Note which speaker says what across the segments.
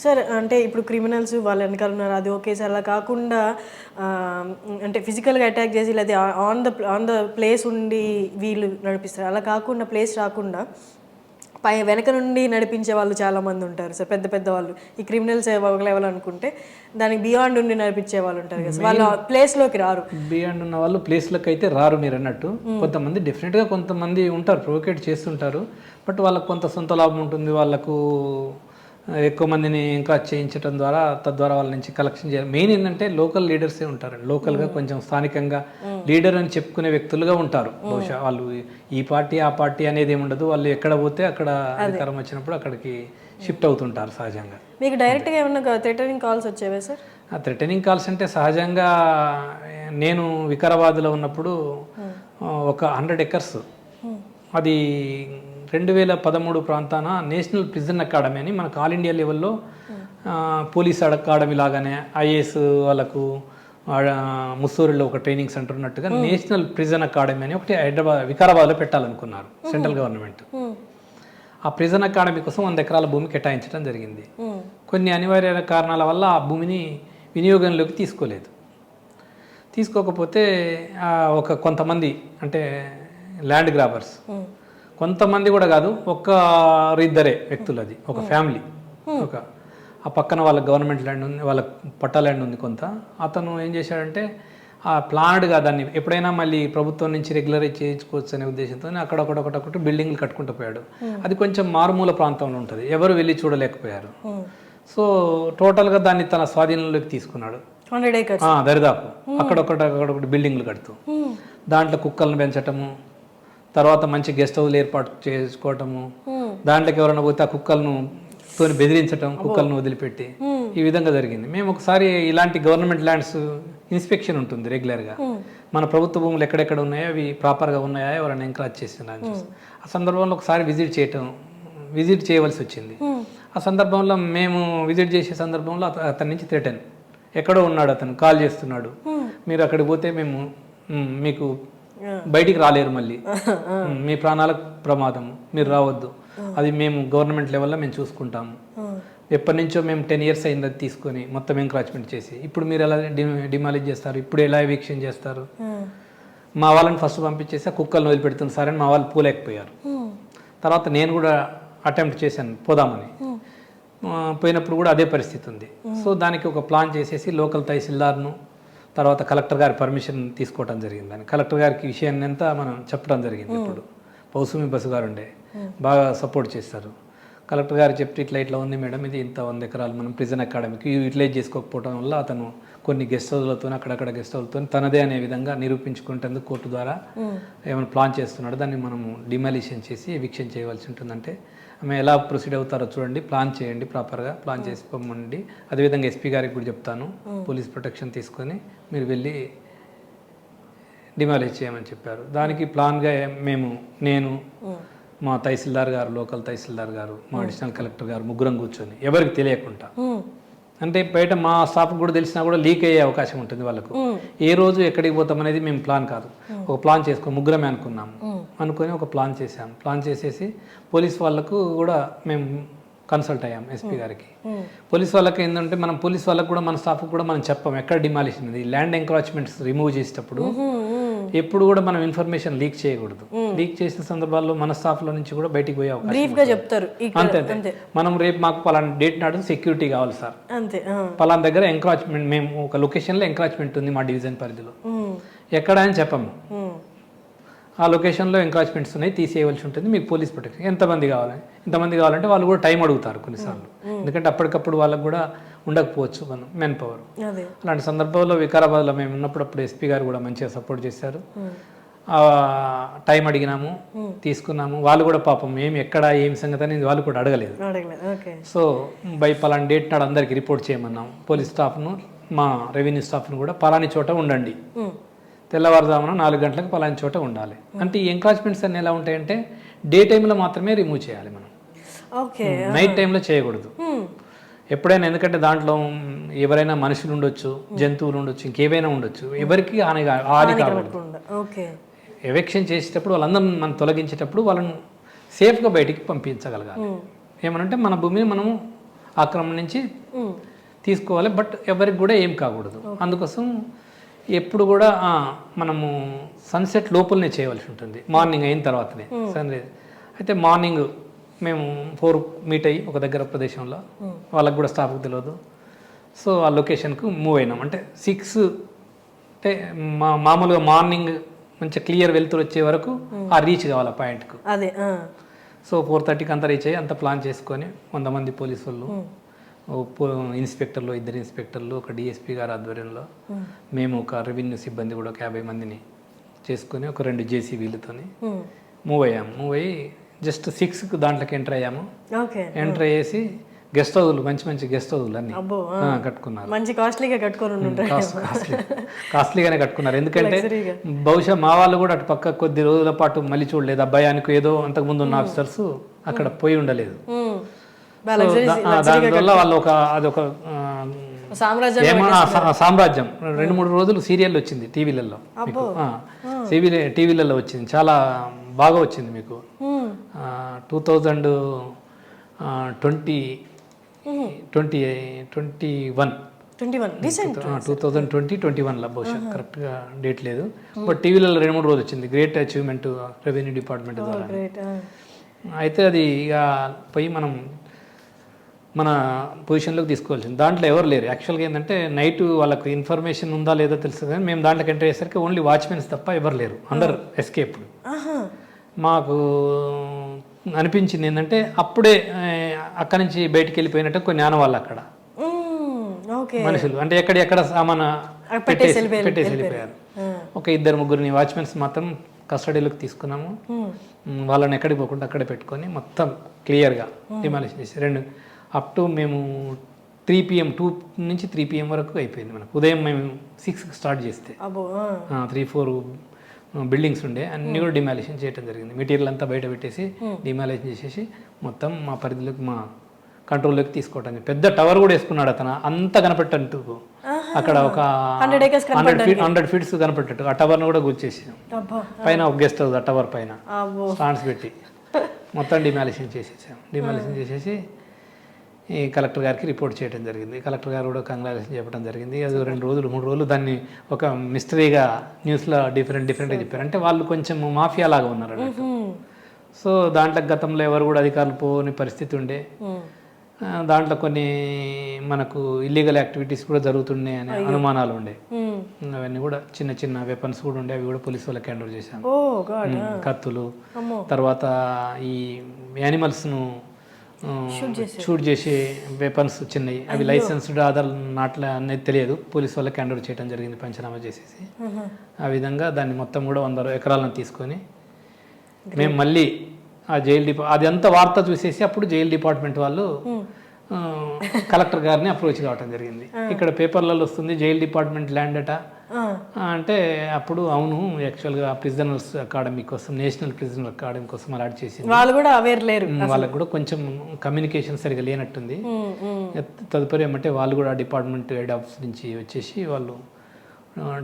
Speaker 1: Sir అంటే ఇప్పుడు criminals వాళ్ళ వెనకాల ఉన్నారు, అది ఓకే సార్. అలా కాకుండా అంటే ఫిజికల్గా అటాక్ చేసి లేదా ఆన్ ద ప్లేస్ ఉండి వీళ్ళు నడిపిస్తారు. అలా కాకుండా ప్లేస్ రాకుండా వెనక నుండి నడిపించే వాళ్ళు చాలామంది ఉంటారు సార్, పెద్ద పెద్ద వాళ్ళు. ఈ క్రిమినల్స్ ఒక లెవెల్ అనుకుంటే దానికి బియాండ్ ఉండి నడిపించే వాళ్ళు ఉంటారు కదా సార్, వాళ్ళ ప్లేస్లోకి రారు.
Speaker 2: బియాండ్ ఉన్న వాళ్ళు ప్లేస్లోకి అయితే రారు మీరు అన్నట్టు. కొంతమంది డెఫినెట్గా కొంతమంది ఉంటారు, ప్రొవోకేట్ చేస్తుంటారు. బట్ వాళ్ళకు కొంత సొంత లాభం ఉంటుంది, వాళ్ళకు ఎక్కువ మందిని ఎంకరేజ్ చేయించడం ద్వారా తద్వారా వాళ్ళ నుంచి కలెక్షన్ చేయాలి. మెయిన్ ఏంటంటే లోకల్ లీడర్సే ఉంటారండి. లోకల్గా కొంచెం స్థానికంగా లీడర్ అని చెప్పుకునే వ్యక్తులుగా ఉంటారు. బహుశా వాళ్ళు ఈ పార్టీ ఆ పార్టీ అనేది ఏమి ఉండదు. వాళ్ళు ఎక్కడ పోతే అక్కడ అధికారం వచ్చినప్పుడు అక్కడికి షిఫ్ట్ అవుతుంటారు సహజంగా.
Speaker 1: మీకు డైరెక్ట్గా ఏమన్నా థ్రెటనింగ్ కాల్స్ వచ్చేవా సార్?
Speaker 2: ఆ థ్రెటనింగ్ కాల్స్ అంటే సహజంగా నేను వికారాబాద్లో ఉన్నప్పుడు ఒక 100 acres అది 2013 ప్రాంతాన నేషనల్ ప్రిజన్ అకాడమీ అని మనకు ఆల్ ఇండియా లెవెల్లో పోలీస్ అకాడమీ లాగానే ఐఏఎస్ వాళ్ళకు ముస్సూరిలో ఒక ట్రైనింగ్ సెంటర్ ఉన్నట్టుగా నేషనల్ ప్రిజన్ అకాడమీ అని ఒకటి వికారాబాద్లో పెట్టాలనుకున్నారు సెంట్రల్ గవర్నమెంట్. ఆ ప్రిజన్ అకాడమీ కోసం 100 ఎకరాల భూమి కేటాయించడం జరిగింది. కొన్ని అనివార్య కారణాల వల్ల ఆ భూమిని వినియోగంలోకి తీసుకోకపోతే కొంతమంది అంటే ల్యాండ్ గ్రాబర్స్, కొంతమంది కూడా కాదు, ఒక్కరిద్దరే వ్యక్తులు, అది ఒక ఫ్యామిలీ. ఆ పక్కన వాళ్ళ గవర్నమెంట్ ల్యాండ్ ఉంది, వాళ్ళ పట్టా ల్యాండ్ ఉంది కొంత. అతను ఏం చేశాడంటే ఆ ప్లాన్డ్గా దాన్ని ఎప్పుడైనా మళ్ళీ ప్రభుత్వం నుంచి రెగ్యులరైజ్ చేయించుకోవచ్చు అనే ఉద్దేశంతో అక్కడొకటి బిల్డింగ్లు కట్టుకుంటూ పోయాడు. అది కొంచెం మారుమూల ప్రాంతంలో ఉంటుంది, ఎవరు వెళ్ళి చూడలేకపోయారు. సో టోటల్గా దాన్ని తన స్వాధీనంలోకి తీసుకున్నాడు.
Speaker 1: 100 acres
Speaker 2: దరిదాపు అక్కడొకటి బిల్డింగ్లు కడుతూ దాంట్లో కుక్కలను పెంచటము, తర్వాత మంచి గెస్ట్ హౌస్లు ఏర్పాటు చేసుకోవటము, దాంట్లోకి ఎవరైనా పోతే ఆ కుక్కలను తోని బెదిరించటం, కుక్కలను వదిలిపెట్టి ఈ విధంగా జరిగింది. మేము ఒకసారి ఇలాంటి గవర్నమెంట్ ల్యాండ్స్ ఇన్స్పెక్షన్ ఉంటుంది రెగ్యులర్గా, మన ప్రభుత్వ భూములు ఎక్కడెక్కడ ఉన్నాయో అవి ప్రాపర్గా ఉన్నాయా ఎవరైనా ఎంకరేజ్ చేస్తున్నారని చూసి ఆ సందర్భంలో ఒకసారి విజిట్ చేయవలసి వచ్చింది. ఆ సందర్భంలో మేము విజిట్ చేసే సందర్భంలో అతని నుంచి థ్రెటన్, ఎక్కడో ఉన్నాడు అతను, కాల్ చేస్తున్నాడు, మీరు అక్కడికి పోతే మేము మీకు బయటికి రాలేరు, మళ్ళీ మీ ప్రాణాలకు ప్రమాదం, మీరు రావద్దు, అది మేము గవర్నమెంట్ లెవెల్లో మేము చూసుకుంటాము, ఎప్పటి నుంచో మేము 10 years అయింది అది తీసుకొని మొత్తం ఎంకరేజ్మెంట్ చేసి, ఇప్పుడు మీరు ఎలా డిమాలిజ్ చేస్తారు, ఇప్పుడు ఎలా ఎవిక్షన్ చేస్తారు, మా వాళ్ళని ఫస్ట్ పంపించేసి ఆ కుక్కలను వదిలిపెడుతుంది సార్ అని మా వాళ్ళు పోలేకపోయారు. తర్వాత నేను కూడా అటెంప్ట్ చేశాను పోదామని, పోయినప్పుడు కూడా అదే పరిస్థితి ఉంది. సో దానికి ఒక ప్లాన్ చేసేసి లోకల్ తహసీల్దార్ను, తర్వాత కలెక్టర్ గారి పర్మిషన్ తీసుకోవడం జరిగింది. అని కలెక్టర్ గారికి విషయాన్ని అంతా మనం చెప్పడం జరిగింది. ఇప్పుడు పౌసుమి బస్సు గారు ఉండే బాగా సపోర్ట్ చేస్తారు. కలెక్టర్ గారు చెప్తే ఇట్లా ఉంది మేడం, ఇది ఇంత 100 ఎకరాలు మనం ప్రిజన్ అకాడమీకి యూటిలైజ్ చేసుకోకపోవడం వల్ల అతను కొన్ని గెస్ట్ హౌస్లతో అక్కడక్కడ గెస్ట్ హౌస్లతో తనదే అనే విధంగా నిరూపించుకుంటేందుకు కోర్టు ద్వారా ఏమైనా ప్లాన్ చేస్తున్నాడు, దాన్ని మనము డిమాలిషన్ చేసి ఎవిక్షన్ చేయవలసి ఉంటుందంటే ఆమె ఎలా ప్రొసీడ్ అవుతారో చూడండి, ప్లాన్ చేయండి, ప్రాపర్గా ప్లాన్ చేసి పొమ్మండి, అదేవిధంగా ఎస్పీ గారికి కూడా చెప్తాను, పోలీస్ ప్రొటెక్షన్ తీసుకొని మీరు వెళ్ళి డిమాలిష్ చేయమని చెప్పారు. దానికి ప్లాన్గా నేను మా తహసీల్దార్ గారు, లోకల్ తహసీల్దార్ గారు, మా అడిషనల్ కలెక్టర్ గారు ముగ్గురం కూర్చొని ఎవరికి తెలియకుండా, అంటే బయట మా స్టాఫ్ కూడా తెలిసినా కూడా లీక్ అయ్యే అవకాశం ఉంటుంది వాళ్ళకు, ఏ రోజు ఎక్కడికి పోతాం అనేది మేము ప్లాన్ కాదు, ఒక ప్లాన్ చేసుకొని ముగ్గురమే అనుకొని ఒక ప్లాన్ చేసాం. ప్లాన్ చేసేసి పోలీస్ వాళ్ళకు కూడా మేము కన్సల్ట్ అయ్యాం ఎస్పీ గారికి. పోలీస్ వాళ్ళకి ఏంటంటే మనం పోలీస్ వాళ్ళకు కూడా మన స్టాఫ్ కూడా మనం చెప్పాం ఎక్కడ డిమాలిషన్ ఉంది, ల్యాండ్ ఎంక్రాచ్మెంట్స్ రిమూవ్ చేసేటప్పుడు ఎప్పుడు కూడా మనం ఇన్ఫర్మేషన్ లీక్ చేయకూడదు. లీక్ చేసిన సందర్భాల్లో మన స్టాఫ్లో నుంచి కూడా బయటికి పోయే అవకాశం చెప్తారు. అంతే మనం రేపు మాకు పలానా డేట్ నాడు సెక్యూరిటీ కావాలి సార్, పలానా దగ్గర ఎంక్రాచ్మెంట్, మేము ఒక లొకేషన్లో ఎంక్రాచ్మెంట్ ఉంది మా డివిజన్ పరిధిలో, ఎక్కడ అని చెప్పము, ఆ లొకేషన్లో ఎంక్రాచ్మెంట్స్ ఉన్నాయి, తీసేయవలసి ఉంటుంది, మీకు పోలీస్ ప్రొటెక్షన్ ఇంతమంది కావాలంటే వాళ్ళు కూడా టైం అడుగుతారు కొన్నిసార్లు, ఎందుకంటే అప్పటికప్పుడు వాళ్ళకు కూడా ఉండకపోవచ్చు మనం మెన్ పవర్. అలాంటి సందర్భంలో వికారాబాద్లో మేము ఉన్నప్పుడు అప్పుడు ఎస్పీ గారు కూడా మంచిగా సపోర్ట్ చేశారు. టైం అడిగినాము, తీసుకున్నాము. వాళ్ళు కూడా పాపం ఏం సంగతి అనేది వాళ్ళు కూడా అడగలేదు. సో పలాని డేట్ నాడు అందరికి రిపోర్ట్ చేయమన్నాం. పోలీస్ స్టాఫ్ను, మా రెవెన్యూ స్టాఫ్ను కూడా పలాని చోట ఉండండి, తెల్లవారుజామున 4 గంటలకు పలాని చోట ఉండాలి. అంటే ఈ ఎంక్రాచ్మెంట్స్ అన్ని ఎలా ఉంటాయంటే డే టైంలో మాత్రమే రిమూవ్ చేయాలి మనం, నైట్ టైంలో చేయకూడదు ఎప్పుడైనా. ఎందుకంటే దాంట్లో ఎవరైనా మనుషులు ఉండొచ్చు, జంతువులు ఉండొచ్చు, ఇంకేవైనా ఉండొచ్చు, ఎవరికి హాని కాకూడదు. ఎవిక్షన్ చేసేటప్పుడు వాళ్ళందరూ మనం తొలగించేటప్పుడు వాళ్ళను సేఫ్గా బయటికి పంపించగలగాలి. ఏమనంటే మన భూమిని మనము ఆక్రమణ నుంచి తీసుకోవాలి, బట్ ఎవరికి కూడా ఏం కాకూడదు. అందుకోసం ఎప్పుడు కూడా మనము సన్సెట్ లోపలనే చేయవలసి ఉంటుంది, మార్నింగ్ అయిన తర్వాతనే సన్ రైజ్. అయితే మార్నింగ్ మేము 4 మీట్ అయ్యి ఒక దగ్గర ప్రదేశంలో, వాళ్ళకి కూడా స్టాఫ్కి తెలియదు. సో ఆ లొకేషన్కు మూవ్ అయినాం. అంటే 6 అంటే మామూలుగా మార్నింగ్ మంచిగా క్లియర్ వెళ్తూ వచ్చే వరకు ఆ రీచ్ కావాలి ఆ పాయింట్కు.
Speaker 1: అదే
Speaker 2: సో 4:30కి అంతా రీచ్ అయ్యి అంత ప్లాన్ చేసుకొని 100 మంది పోలీసు వాళ్ళు, ఇన్స్పెక్టర్లు, 2 ఇన్స్పెక్టర్లు, ఒక డిఎస్పీ గారి ఆధ్వర్యంలో మేము ఒక రెవెన్యూ సిబ్బంది కూడా ఒక 50 మందిని చేసుకొని ఒక 2 జేసీబీలతోని మూవ్ అయ్యాము. మూవ్ అయ్యి జస్ట్ 6కు దాంట్లోకి ఎంటర్ అయ్యాము. ఎంటర్ అయ్యేసి గెస్ట్ హౌస్లు, మంచి గెస్ట్ హౌస్లు అన్ని కట్టుకున్నారు.
Speaker 1: మంచి కాస్ట్లీగా కట్టుకొని
Speaker 2: కాస్ట్లీగానే కట్టుకున్నారు. ఎందుకంటే బహుశా మా వాళ్ళు కూడా అటు పక్క కొద్ది రోజుల పాటు మళ్ళీ చూడలేదు. అబ్బాయానికి ఏదో అంతకుముందు ఉన్న ఆఫీసర్స్ అక్కడ పోయి ఉండలేదు. దానివల్ల వాళ్ళు అదొక సామ్రాజ్యం 2-3 రోజులు సీరియల్ వచ్చింది టీవీలలో, టీవీలలో వచ్చింది, చాలా బాగా వచ్చింది మీకు. 2020-21లో బహుశా కరెక్ట్గా డేట్ లేదు, బట్ టీవీలలో 2-3 రోజులు వచ్చింది. గ్రేట్ అచీవ్మెంట్ రెవెన్యూ డిపార్ట్మెంట్ ద్వారా. అయితే అది ఇక పోయి మనం మన పొజిషన్లోకి తీసుకోవాల్సింది. దాంట్లో ఎవరు లేరు. యాక్చువల్గా ఏంటంటే నైట్ వాళ్ళకు ఇన్ఫర్మేషన్ ఉందా లేదా తెలుసు, కానీ మేము దాంట్లోకి ఎంటర్ అయ్యేసరికి ఓన్లీ వాచ్మెన్స్ తప్ప ఎవరు లేరు, అందరు ఎస్కేప్. మాకు అనిపించింది ఏంటంటే అప్పుడే అక్కడి నుంచి బయటికి వెళ్ళిపోయినట్టు కొన్ని ఆనవాళ్ళు అక్కడ మనుషులు, అంటే ఎక్కడ సామాను పెట్టేసి వెళ్ళిపోయారు. ఒక 2-3 వాచ్మెన్స్ మాత్రం కస్టడీలోకి తీసుకున్నాము. వాళ్ళని ఎక్కడికి పోకుండా అక్కడే పెట్టుకొని మొత్తం క్లియర్గా డిమాలిషన్ చేసి అప్ టు మేము 3 PM 2 నుంచి 3 PM వరకు అయిపోయింది మనకు. ఉదయం మేము 6కి స్టార్ట్ చేస్తే 3-4 బిల్డింగ్స్ ఉండే అన్నీ కూడా డిమాలిషన్ చేయడం జరిగింది. మెటీరియల్ అంతా బయట పెట్టేసి డిమాలిషన్ చేసేసి మొత్తం మా పరిధిలోకి, మా కంట్రోల్లోకి తీసుకోవటానికి. పెద్ద టవర్ కూడా వేసుకున్నాడు అతను, అంత కనపెట్టంటూ అక్కడ ఒక 100 ఫీట్స్ కనపెట్టట్టు ఆ టవర్ను కూడా కూల్చేసి పైన ఒక గెస్ట్ హౌస్, ఆ టవర్ పైన స్టాండ్స్ పెట్టి మొత్తం డిమాలిషన్ చేసేసాం. డిమాలిషన్ చేసేసి ఈ కలెక్టర్ గారికి రిపోర్ట్ చేయడం జరిగింది. కలెక్టర్ గారు కూడా కంగ్రాచులేషన్ చెప్పడం జరిగింది. అది 2 రోజులు 3 రోజులు దాన్ని ఒక మిస్టరీగా న్యూస్లో డిఫరెంట్గా చెప్పారు. అంటే వాళ్ళు కొంచెం మాఫియా లాగా ఉన్నారు అన్నట్టు. సో దాంట్లో గతంలో ఎవరు కూడా అధికారులు పోని పరిస్థితి ఉండే. దాంట్లో కొన్ని మనకు ఇల్లీగల్ యాక్టివిటీస్ కూడా జరుగుతున్నాయి అనే అనుమానాలు ఉండే. అవన్నీ కూడా చిన్న వెపన్స్ కూడా ఉండే, అవి కూడా పోలీసు వాళ్ళకి హ్యాండ్ ఓవర్ చేశాం. కత్తులు, తర్వాత ఈ యానిమల్స్ను షూట్ చేసే వెపన్స్ చిన్నవి, అవి లైసెన్స్డ్ ఆధార్ నాట్ల అనేది తెలియదు, పోలీసు వాళ్ళకి హ్యాండ్ ఓవర్ చేయడం జరిగింది పంచనామా చేసేసి. ఆ విధంగా దాన్ని మొత్తం కూడా 100 ఎకరాలను తీసుకొని మేము మళ్ళీ ఆ అది అంతా వార్త చూసేసి అప్పుడు జైలు డిపార్ట్మెంట్ వాళ్ళు కలెక్టర్ గారిని అప్రోచ్ కావటం జరిగింది. ఇక్కడ పేపర్లలో వస్తుంది జైలు డిపార్ట్మెంట్ ల్యాండ్ అట అంటే, అప్పుడు అవును యాక్చువల్గా ప్రిజనర్స్ అకాడమీ కోసం, నేషనల్ ప్రిజనర్ అకాడమీ కోసం అలాట్ చేసి
Speaker 1: వాళ్ళు కూడా అవేర్ లేరు,
Speaker 2: వాళ్ళకి కూడా కొంచెం కమ్యూనికేషన్ సరిగా లేనట్టుంది. తదుపరి ఏమంటే వాళ్ళు కూడా డిపార్ట్మెంట్ హెడ్ ఆఫీస్ నుంచి వచ్చేసి వాళ్ళు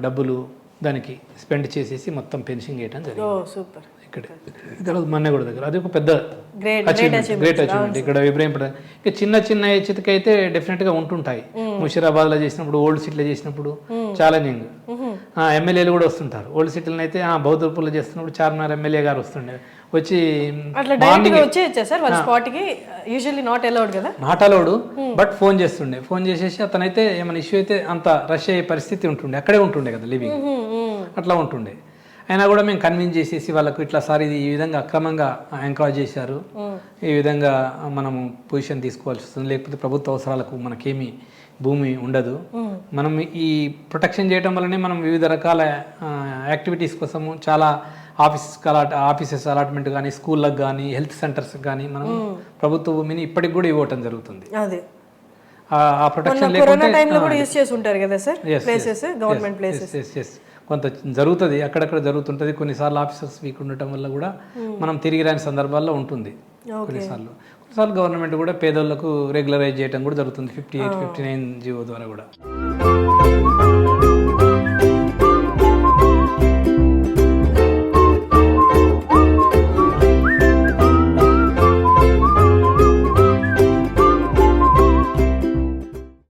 Speaker 2: డబ్బులు దానికి స్పెండ్ చేసేసి మొత్తం పెన్షన్ చేయడం జరిగింది. ఇక్కడ మన్నెగూడ దగ్గర అది ఒక పెద్ద గ్రేట్ అచీవ్మెంట్. ఇక్కడ ఇబ్రాహీంపట్నం ఇక చిన్న చితకైతే డెఫినెట్గా ఉంటుంటాయి. ముషీరాబాద్లో చేసినప్పుడు, ఓల్డ్ సిటీలో చేసినప్పుడు ఛాలెంజింగ్. ఎమ్మెల్యేలు కూడా వస్తుంటారు. ఓల్డ్ సిటీలో అయితే బౌద్ధపూర్లో చేస్తున్నప్పుడు చార్మినార్ ఎమ్మెల్యే గారు వస్తుండే, వచ్చి నాట్ అలౌడ్ బట్ ఫోన్ చేస్తుండే. ఫోన్ చేసేసి అతనైతే ఏమైనా ఇష్యూ అయితే అంత రష్ అయ్యే పరిస్థితి ఉంటుండే, అక్కడే ఉంటుండే కదా లివింగ్, అట్లా ఉంటుండే. అయినా కూడా మేము కన్విన్స్ చేసేసి వాళ్ళకు ఇట్లా సార్ ఇది ఈ విధంగా అక్రమంగా ఎంకరేజ్ చేశారు, ఈ విధంగా మనము పొజిషన్ తీసుకోవాల్సి వస్తుంది, లేకపోతే ప్రభుత్వ అవసరాలకు మనకేమీ భూమి ఉండదు, మనం ఈ ప్రొటెక్షన్ చేయడం వల్లనే మనం వివిధ రకాల యాక్టివిటీస్ కోసము చాలా ఆఫీసెస్ అలాట్మెంట్ కానీ, స్కూళ్ళకు కానీ, హెల్త్ సెంటర్స్కి కానీ మనం ప్రభుత్వ భూమిని ఇప్పటికి కూడా ఇవ్వటం జరుగుతుంది. ఆ ప్రొటెక్షన్ కొంత జరుగుతుంది, అక్కడక్కడ జరుగుతుంటుంది. కొన్నిసార్లు ఆఫీసర్స్ వీక్ ఉండటం వల్ల కూడా మనం తిరిగి రాని సందర్భాల్లో ఉంటుంది. కొన్నిసార్లు గవర్నమెంట్ కూడా పేదోళ్లకు రెగ్యులరైజ్ చేయడం కూడా జరుగుతుంది 58, 59 జీవో ద్వారా కూడా.